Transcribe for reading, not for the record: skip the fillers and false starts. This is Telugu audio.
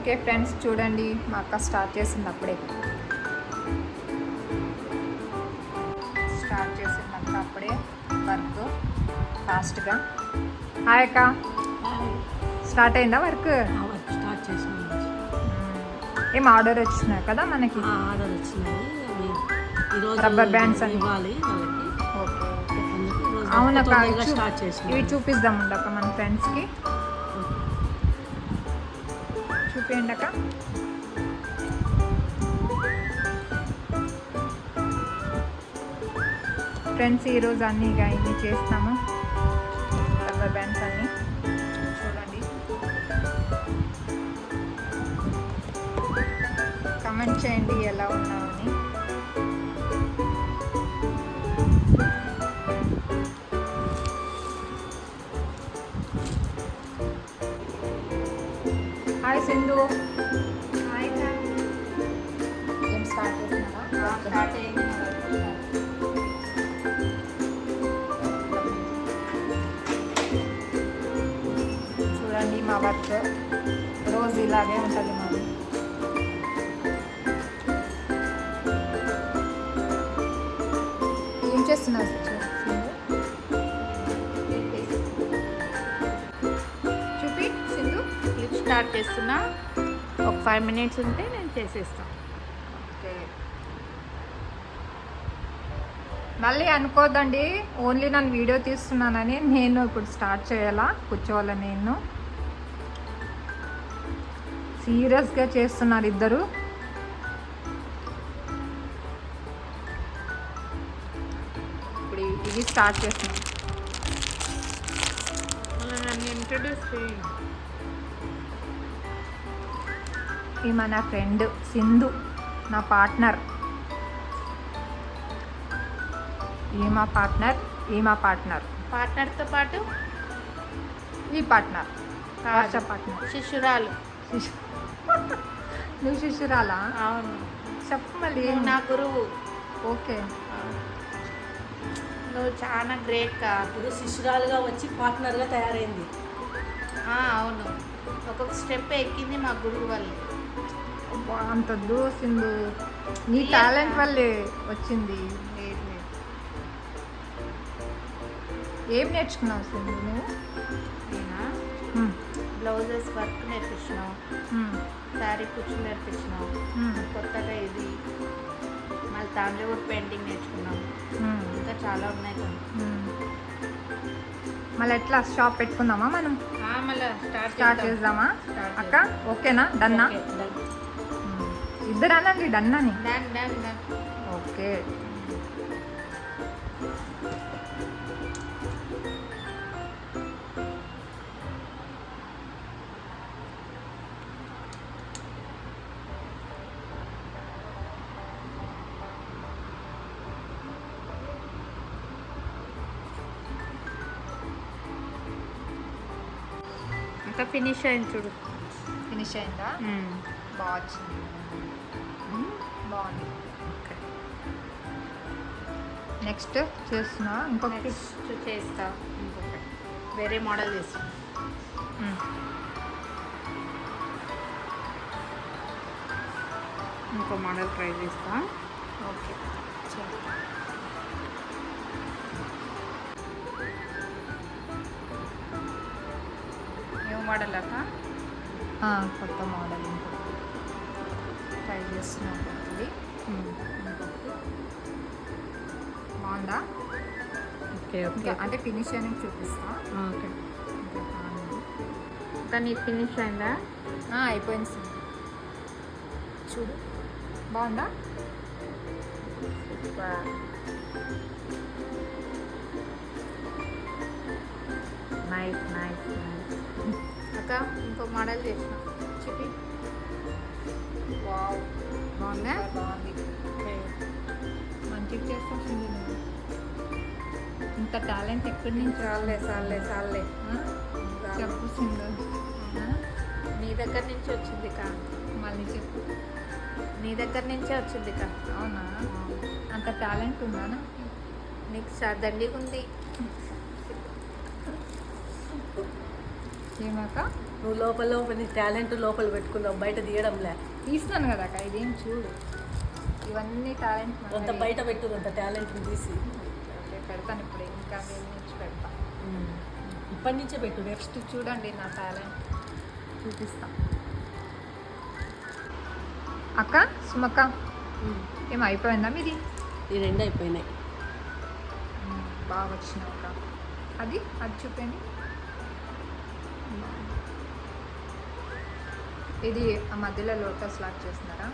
ఓకే ఫ్రెండ్స్, చూడండి మా అక్క స్టార్ట్ చేసింది అప్పుడే. వర్క్ ఫాస్ట్గా. హాయ్ అక్క, స్టార్ట్ అయిందా వర్క్? స్టార్ట్ చేసినాం. ఏం ఆర్డర్ వచ్చినాయి కదా మనకి? ఆర్డర్ వచ్చినాయి. ఈరోజు రబ్బర్ బ్యాండ్స్ అని ఇవ్వాలి వాళ్ళకి. ఓకే. అవునక్క, స్టార్ట్ చేసినాం. ఇవి చూపిద్దాం ఉండక మన ఫ్రెండ్స్కి. చూపించండి అక్క. ఫ్రెండ్స్, ఈరోజు అన్నీ ఇన్ని చేస్తాము. రబ్బర్ బ్యాండ్స్ అన్నీ చూడండి. కమెంట్ చేయండి ఎలా ఉన్నామని. హాయ్ సింధు. హాయ్. ఏం స్టార్ట్ చేస్తున్నావా? స్టార్ట్ అయింది. చూడండి మా వర్క్ రోజు ఇలాగే ఉంటుంది మాది. ఏం చేస్తున్నావు సింధు? చూపి సింధు. క్లిప్ స్టార్ట్ చేస్తున్నా. ఒక 5 minutes ఉంటే నేను చేసేస్తాను. ఓకే. మళ్ళీ అనుకోద్దండి, ఓన్లీ నన్ను వీడియో తీస్తున్నానని నేను ఇప్పుడు స్టార్ట్ చేయాలా? కూర్చోవాలా? నేను సీరియస్గా చేస్తున్నారు ఇద్దరు. ఇప్పుడు ఇది స్టార్ట్ చేస్తున్నాం. నన్ను ఇంట్రడ్యూస్ చేయి. ఈమె నా ఫ్రెండ్ సింధు, నా పార్ట్నర్. ఈమా పార్ట్నర్, ఈమా పార్ట్నర్. పార్ట్నర్తో పాటు ఈ పార్ట్నర్, ఆశా పార్ట్నర్. శిష్యురాలు. నువ్వు శిష్యురాలా? అవును. చెప్పు మళ్ళీ. నువ్వు నా గురువు. ఓకే. నువ్వు చాలా గ్రేట్ కా. ఇప్పుడు శిష్యురాలుగా వచ్చి పార్ట్నర్గా తయారైంది. అవును, ఒక్కొక్క స్టెప్ ఎక్కింది మా గురువు వల్లే. అంత సింధు, నీ టాలెంట్ వల్లే వచ్చింది. ఏం నేర్చుకున్నావు సింధు నువ్వు? నేనా? బ్లౌజెస్ వర్క్ నేర్పించినావు, శారీ కుచ్చులు నేర్పించినావు, కొత్తగా ఇది మళ్ళీ తాండ్రవుడ్ పెయింటింగ్ నేర్చుకున్నాం. ఇంకా చాలా ఉన్నాయి కదా. మళ్ళీ ఎట్లా షాప్ పెట్టుకుందామా మనం? మళ్ళీ స్టార్ట్ చేద్దామా అక్క? ఓకేనా? డన్నా? ఇద్దరు అనండి డన్ అని. ఓకే. ఇంకా ఫినిష్ అయింది చూడు. ఫినిష్ అయిందా? బాగా వచ్చింది. బాగుంది. ఓకే. నెక్స్ట్ చేస్తున్నా ఇంకొక చేస్తా. ఇంకొకటి వేరే మోడల్ చేస్తా. ఇంకో మోడల్ ట్రై చేస్తా. ఓకే. న్యూ మోడల్ అక్క. కొత్త మోడల్ ఇంకొకటి ట్రై చేస్తున్నా. కొత్తది ఇంకొకటి బాగుందా? ఓకే. ఓకే. అంటే ఫినిష్ అని చూపిస్తా. ఓకే. కానీ ఫినిష్ అయిందా? అయిపోయింది సార్. చూడు, బాగుందా? నైస్ నైస్ నైస్ అక్క. ఇంకో మోడల్ చేసిన చూపి. వావ్, బాగుందా? బాగుంది. మంచిగా చేస్తావు. ఇంత టాలెంట్ ఎక్కడి నుంచి? చాలే చెప్పు సింధు. నీ దగ్గర నుంచి వచ్చింది కా. మళ్ళీ చెప్పు. నీ దగ్గర నుంచే వచ్చింది కా. అవునా? అంత టాలెంట్ ఉందా నీకు దండిగా ఉంది. ఏమాక? నువ్వు లోపల నీ టాలెంట్ లోపల పెట్టుకున్నావు, బయట తీయడంలే. తీస్తున్నాను కదా అక్క, ఇదేం చూడు, ఇవన్నీ టాలెంట్ కొంత బయట పెట్టు, కొంత టాలెంట్ తీసి. పెడతాను ఇప్పుడు, ఇంకా వేరే నుంచి పెడతా. ఇప్పటి నుంచే పెట్టు. నెక్స్ట్ చూడండి నా టాలెంట్ చూపిస్తా. అక్క సుమక్క ఏం అయిపోయిందా మీది? ఈ రెండు అయిపోయినాయి. బాగా వచ్చినావు అక్క. అది చూపండి. ఇది ఆ మధ్యలో లోటస్ లాక్ చేస్తున్నారా?